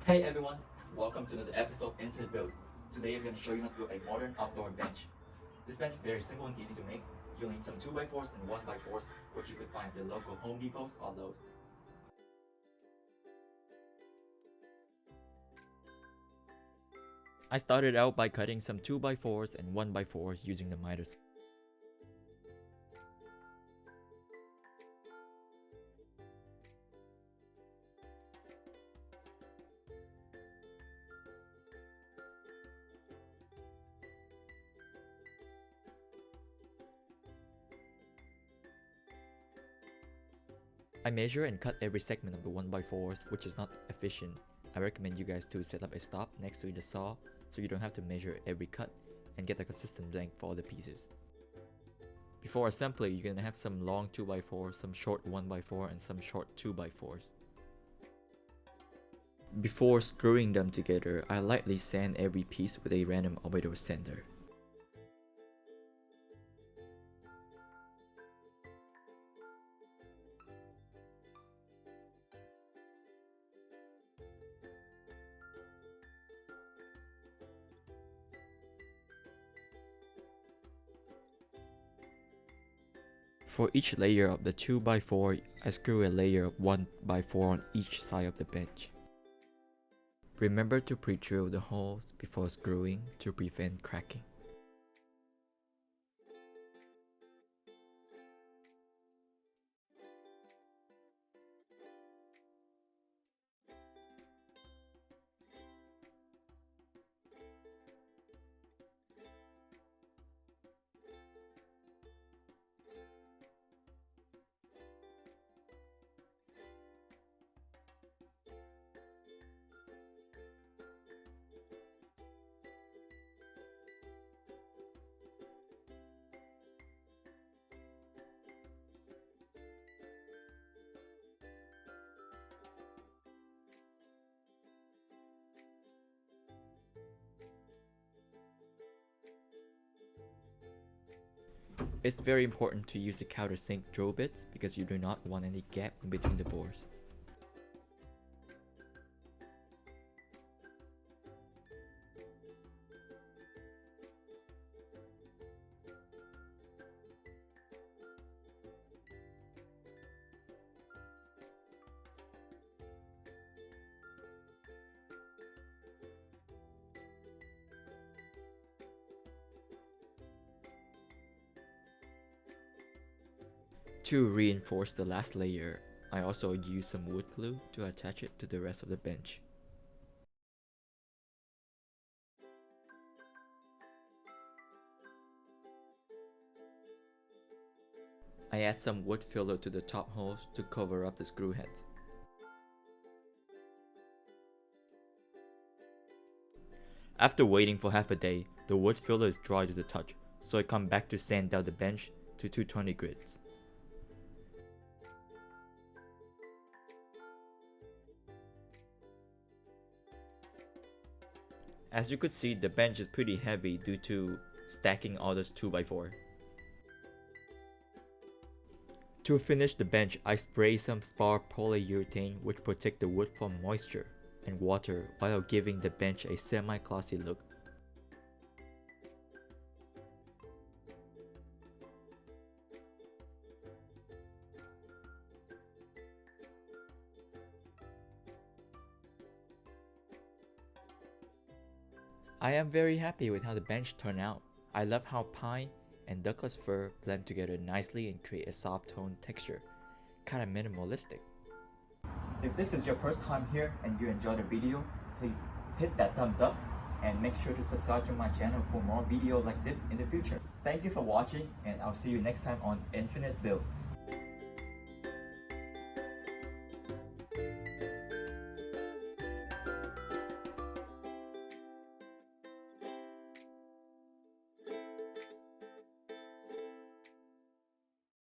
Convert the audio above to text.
Hey everyone, welcome to another episode of Infinite Builds. Today I'm going to show you how to build a modern outdoor bench. This bench is very simple and easy to make. You'll need some 2x4s and 1x4s, which you could find at the local Home Depots or Lowe's. I started out by cutting some 2x4s and 1x4s using the miter saw. I measure and cut every segment of the 1x4s, which is not efficient. I recommend you guys to set up a stop next to the saw so you don't have to measure every cut and get a consistent length for all the pieces. Before assembly, you're gonna have some long 2x4, some short 1x4, and some short 2x4s. Before screwing them together, I lightly sand every piece with a random orbital sander. For each layer of the 2x4, I screw a layer of 1x4 on each side of the bench. Remember to pre-drill the holes before screwing to prevent cracking. It's very important to use the countersink drill bits because you do not want any gap in between the bores. To reinforce the last layer, I also use some wood glue to attach it to the rest of the bench. I add some wood filler to the top holes to cover up the screw heads. After waiting for half a day, the wood filler is dry to the touch, so I come back to sand down the bench to 220 grits. As you could see, the bench is pretty heavy due to stacking all this 2x4. To finish the bench, I spray some spar polyurethane which protect the wood from moisture and water while giving the bench a semi-glossy look. I am very happy with how the bench turned out. I love how pine and Douglas fir blend together nicely and create a soft tone texture, kinda minimalistic. If this is your first time here and you enjoyed the video, please hit that thumbs up and make sure to subscribe to my channel for more videos like this in the future. Thank you for watching and I'll see you next time on Infinite Builds.